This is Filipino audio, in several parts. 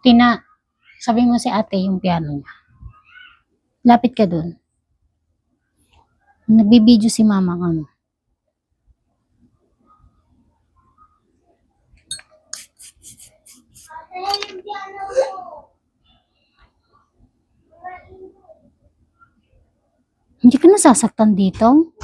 Tina, sabi mo si ate yung piano niya. Lapit ka dun. Nagbibideo si mama ka. Hindi ka nasasaktan dito?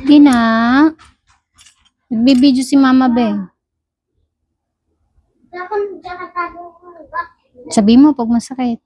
Tina, nagbibideo si mama be. Sabi mo pag masakit.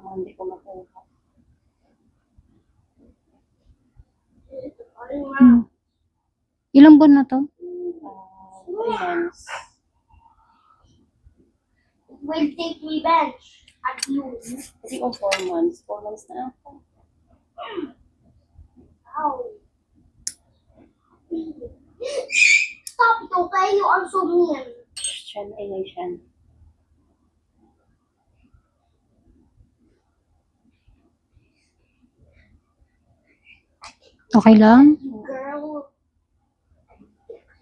Hindi ko makuha. Ilang buwan na to? 3 months. Will take revenge at you. 3 or 4 months. 4 months na ako. Ow. Stop it, okay? You are so mean. Siyan, ay siyan. Okay lang? Girl.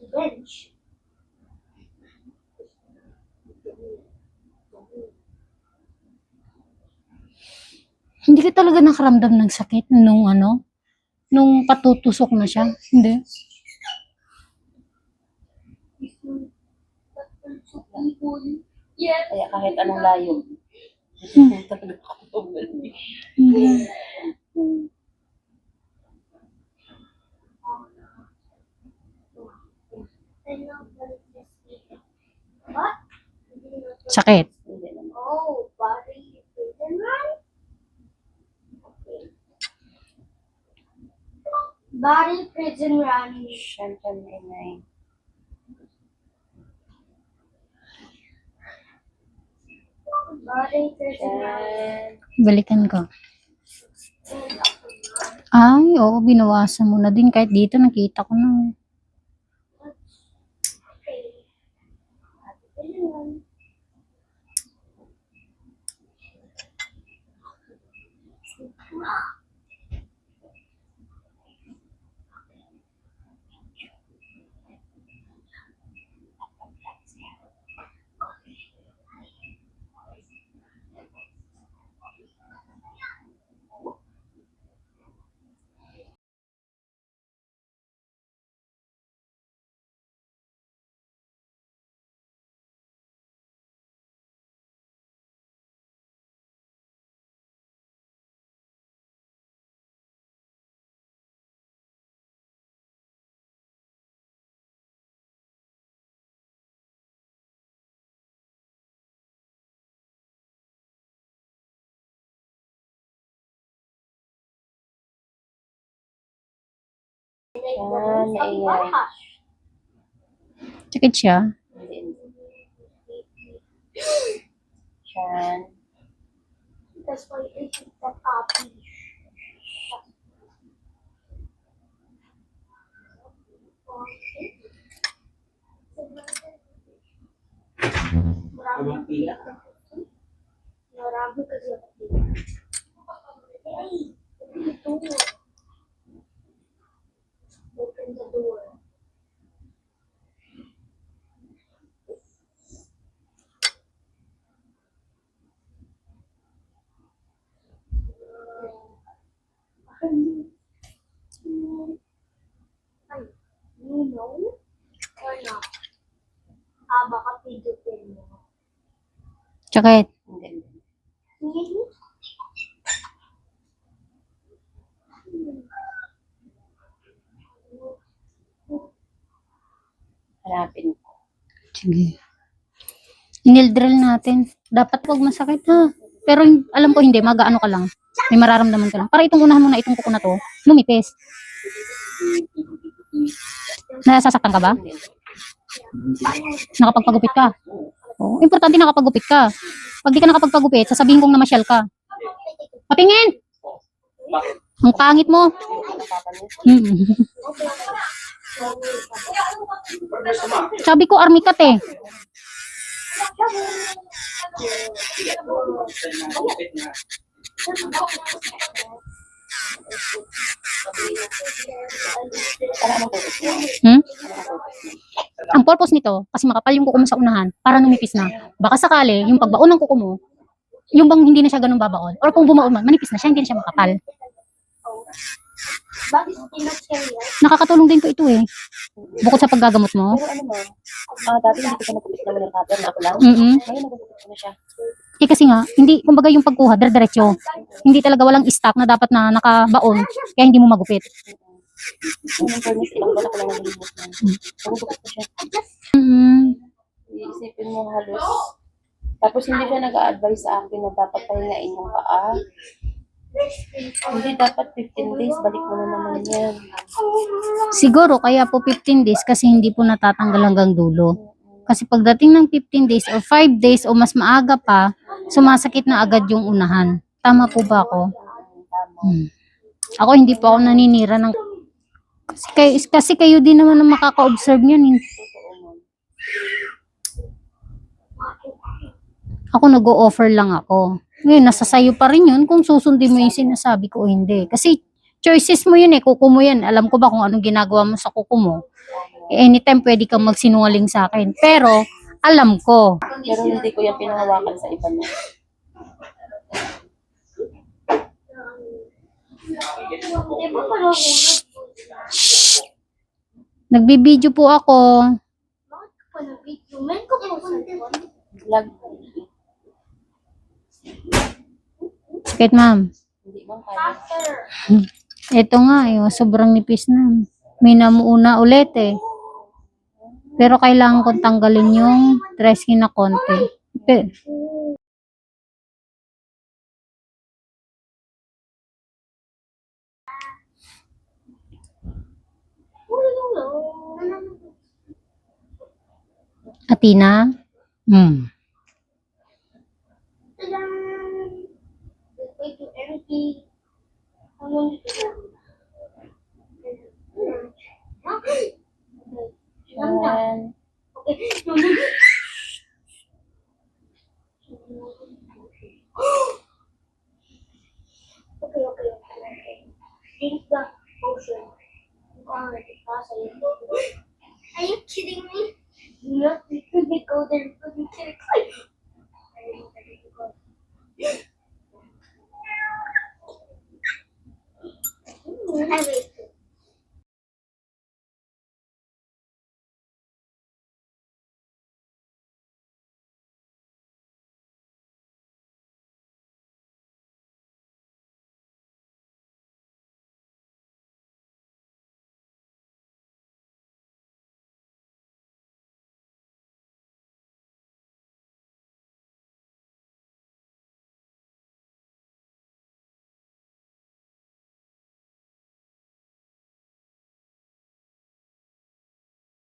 Revenge. Hindi ka talaga nakaramdam ng sakit nung nung patutusok na siya? Hindi. Yes. Kaya kahit anong layo. Talaga ako bumalik. Hindi. What? Sakit. Hindi naman. Oh, body prison run? Okay. Body prison run. Siyan, ay. Body prison run. Siyan. Balikan ko. Ay, oo, binawasan mo na din. Kahit dito, nakita ko na. Okay. Body prison run. Siyan, ay. Sakit siya. Hindi. Siyan. That's why I took that copy. Marami kasi ako. Hey, open the door. Open the door. You know or not? Baka pidutin mo. Sakit. Hindi. Really? Hanapin ko. Sige. Inil-drill natin. Dapat wag masakit ha. Pero alam ko hindi, mag-ano ka lang. May mararamdaman ka lang. Para itong unahan mo na, itong kuko na to, lumipis. Nasasaktan ka ba? Nakapagpagupit ka? Oo, importante nakapagupit ka. Pag di ka nakapagpagupit, sasabihin kong namasyal ka. Patingin! Ang pangit mo. Sabi ko, army cut eh. Para anong purpose niya? Hmm? Ano ang purpose niya? Ang purpose nito, kasi makapal yung kuko mo sa unahan, para numipis na. Baka sakali, yung pagbaon ng kuko mo, yung bang hindi na siya ganun babaon. Or kung bumaon man, manipis na siya, hindi na siya makapal. Bakit spinach kayo yan? Nakakatulong din po ito eh. Bukod sa paggagamot mo. Pero ano ma'am, dati hindi ko siya nagupit ng nail cutter na ako lang. Mm-mm. Ngayon nagupit ko na siya. Eh kasi nga, hindi, kumbaga yung pagkuha, dire-diretso. Hindi talaga walang stock na dapat na nakabaon, kaya hindi mo magupit. Ngayon, fairness, ilang buwan ako lang naglilimot na. Nagupit ko siya. Mm. Iisipin mo halos. Tapos hindi siya nag-a-advise sa akin na dapat pahingain yung paa. Hindi dapat 15 days, balik mo na naman yan. Siguro, kaya po 15 days kasi hindi po natatanggal hanggang dulo. Kasi pagdating ng 15 days or 5 days o mas maaga pa, sumasakit na agad yung unahan. Tama po ba ako? Tama. Ako hindi po ako naninira ng... Kasi kayo din naman ang makaka-observe niyan. Eh. Totoo ma'am. Ako nag-o-offer lang ako. Ngayon, nasa sayo pa rin yun kung susundin mo yung sinasabi ko o hindi. Kasi choices mo yun eh, kuko mo yan. Alam ko ba kung anong ginagawa mo sa kuko mo? Anytime pwede kang magsinungaling sa akin. Pero, alam ko. Pero hindi ko yan pinahawakan sa iba niya. Di ba parang Nagbibideo po ako. bakit ka pa nag-video? Men ko po sa Vlog. Sakit ma'am. Hindi ma'am kaya. After. Ito nga, sobrang nipis na. May namuuna ulit eh. Pero kailangan kong tanggalin yung dressing na konti. Atina? Hmm. Wait to empty. Yan. Okay. Drink the potion. Are you kidding me? No, you couldn't go there. You couldn't get it. I wait.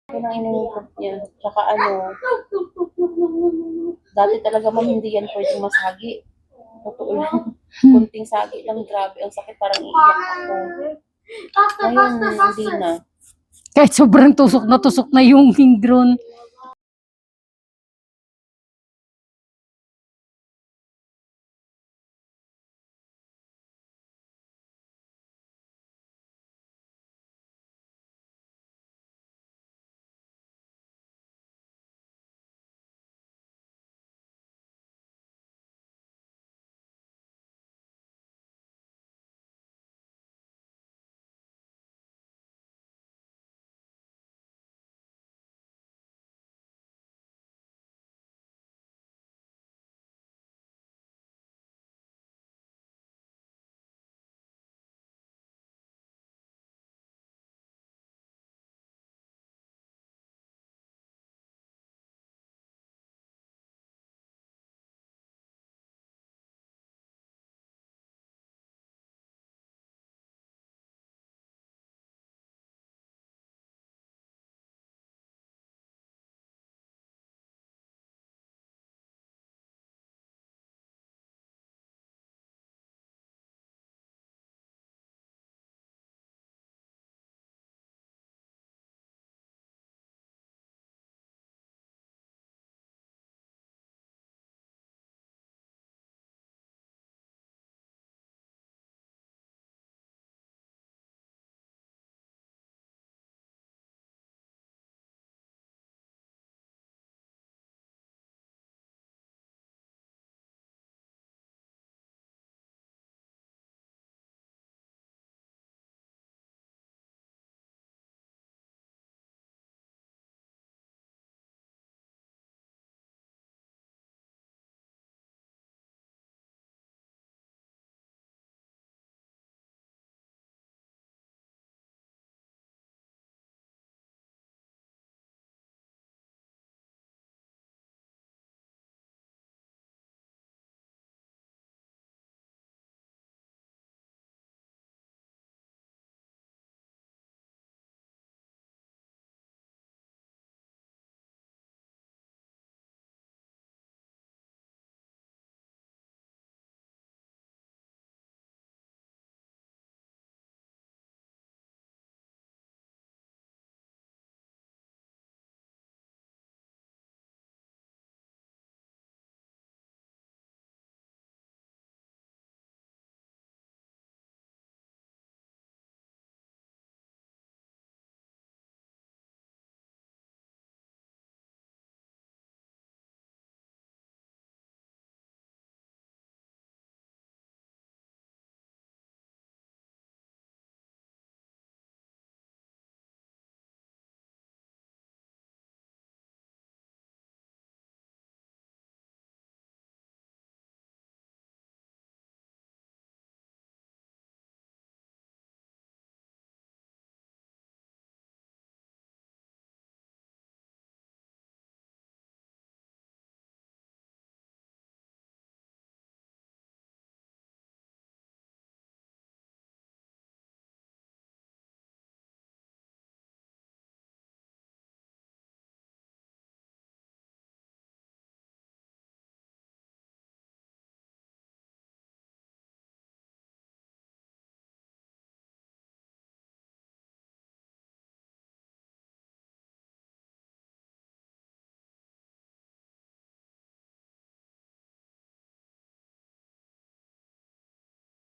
Ito na ininikot niya. Tsaka ano, dati talaga ma'am hindi yan pwedeng masagi. Totoo lang. Kunting sagi lang, grabe. Ang sakit, parang iiyak ako. Faster, Ngayon, faster, hindi faster. na. Kahit sobrang tusok na yung hindron.